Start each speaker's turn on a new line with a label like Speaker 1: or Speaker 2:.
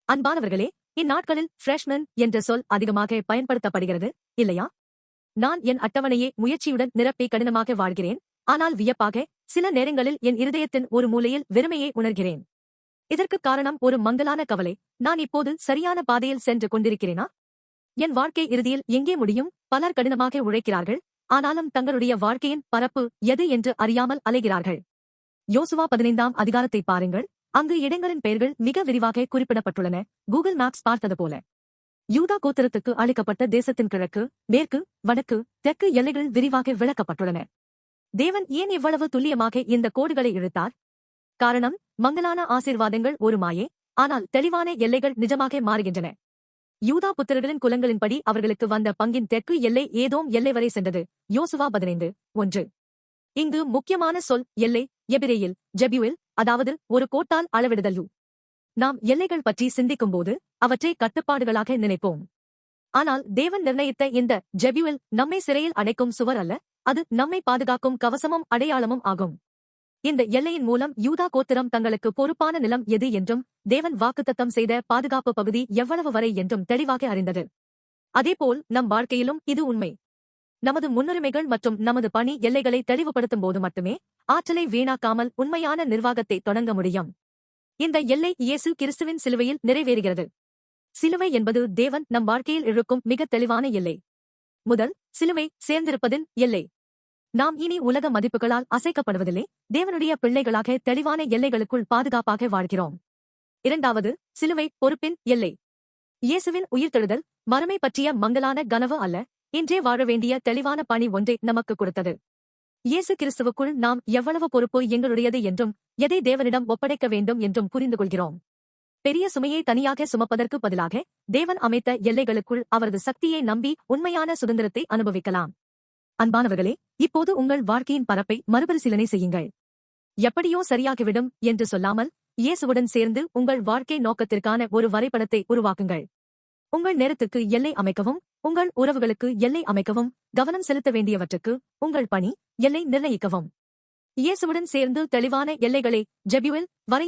Speaker 1: அன்பானவர்களே, இந்நாட்களில் ஃப்ரெஷ்மன் என்ற சொல் அதிகமாக பயன்படுத்தப்படுகிறது, இல்லையா? நான் என் அட்டவணையை முயற்சியுடன் நிரப்பி கடினமாக வாழ்கிறேன், ஆனால் வியப்பாக, சில நேரங்களில் என் இருதயத்தின் ஒரு மூலையில் வெறுமையை உணர்கிறேன். இதற்குக் காரணம் ஒரு மங்கலான கவலை. நான் இப்போது சரியான பாதையில் சென்று கொண்டிருக்கிறேனா? என் வாழ்க்கை இறுதியில் எங்கே முடியும்? பலர் கடினமாக உழைக்கிறார்கள், ஆனாலும் தங்களுடைய வாழ்க்கையின் பரப்பு எது என்று அறியாமல் அலைகிறார்கள். யோசுவா 15ஆம் அதிகாரத்தை பாருங்கள். அங்கு இடங்களின் பெயர்கள் மிக விரிவாக குறிப்பிடப்பட்டுள்ளன. கூகுள் மேப்ஸ் பார்த்தது போல. யூதா கோத்திரத்துக்கு அளிக்கப்பட்ட தேசத்தின் கிழக்கு, மேற்கு, வடக்கு, தெற்கு எல்லைகள் விரிவாக விளக்கப்பட்டுள்ளன. தேவன் ஏன் இவ்வளவு துல்லியமாக இந்த கோடுகளை இழுத்தார்? காரணம், மங்கலான ஆசீர்வாதங்கள் ஒரு மாயே, ஆனால் தெளிவான எல்லைகள் நிஜமாக மாறுகின்றன. யூதா புத்திரர்களின் குலங்களின்படி அவர்களுக்கு வந்த பங்கின் தெற்கு எல்லை ஏதோம் எல்லை வரை சென்றது. யோசுவா 15:1. இங்கு முக்கியமான சொல் எல்லை, எபிரேயில் ஜெபியுல், அதாவது ஒரு கோட்டால் அளவிடுதல். நாம் எல்லைகள் பற்றி சிந்திக்கும்போது அவற்றை கட்டுப்பாடுகளாக நினைப்போம். ஆனால் தேவன் நிர்ணயித்த இந்த ஜெபியுல் நம்மை சிறையில் அடைக்கும் சுவர் அல்ல, அது நம்மை பாதுகாக்கும் கவசமும் அடையாளமும் ஆகும். இந்த எல்லையின் மூலம் யூதா கோத்திரம் தங்களுக்கு பொறுப்பான நிலம் எது என்றும் தேவன் வாக்குத்தத்தம் செய்த பாதுகாப்பு பகுதி எவ்வளவு வரை என்றும் தெளிவாக அறிந்தது. அதேபோல் நம் வாழ்க்கையிலும் இது உண்மை. நமது முன்னுரிமைகள் மற்றும் நமது பணி எல்லைகளை தெளிவுபடுத்தும் போது மட்டுமே ஆற்றலை வீணாக்காமல் உண்மையான நிர்வாகத்தை தொடங்க முடியும். இந்த எல்லை இயேசு கிறிஸ்துவின் சிலுவையில் நிறைவேறுகிறது. சிலுவை என்பது தேவன் நம் வாழ்க்கையில் இழுக்கும் மிக தெளிவான எல்லை. முதல், சிலுவை சேர்ந்திருப்பதின் எல்லை. நாம் இனி உலக மதிப்புகளால் அசைக்கப்படுவதில்லை, தேவனுடைய பிள்ளைகளாக தெளிவான எல்லைகளுக்குள் பாதுகாப்பாக வாழ்கிறோம். இரண்டாவது, சிலுவை பொறுப்பின் எல்லை. இயேசுவின் உயிர்த்தெழுதல் மறுமை பற்றிய மங்கலான கனவு அல்ல, இன்றே வாழ வேண்டிய தெளிவான பணி ஒன்றை நமக்கு கொடுத்தது. இயேசு கிறிஸ்துவுக்குள் நாம் எவ்வளவு பொறுப்பு எங்களுடையது என்றும் எதை தேவனிடம் ஒப்படைக்க வேண்டும் என்றும் புரிந்து கொள்கிறோம். பெரிய சுமையை தனியாக சுமப்பதற்கு பதிலாக தேவன் அமைத்த எல்லைகளுக்குள் அவரது சக்தியை நம்பி உண்மையான சுதந்திரத்தை அனுபவிக்கலாம். அன்பானவர்களே, இப்போது உங்கள் வாழ்க்கையின் பரப்பை மறுபரிசீலனை செய்யுங்கள். எப்படியோ சரியாகிவிடும் என்று சொல்லாமல் இயேசுவுடன் சேர்ந்து உங்கள் வாழ்க்கை நோக்கத்திற்கான ஒரு வரைபடத்தை உருவாக்குங்கள். உங்கள் நேரத்துக்கு எல்லை அமைக்கவும், உங்கள் உறவுகளுக்கு எல்லை அமைக்கவும், கவனம் செலுத்த வேண்டியவற்றுக்கு உங்கள் பணி எல்லை நிர்ணயிக்கவும். இயேசுவுடன் சேர்ந்து தெளிவான எல்லைகளை ஜெபியுல் வரை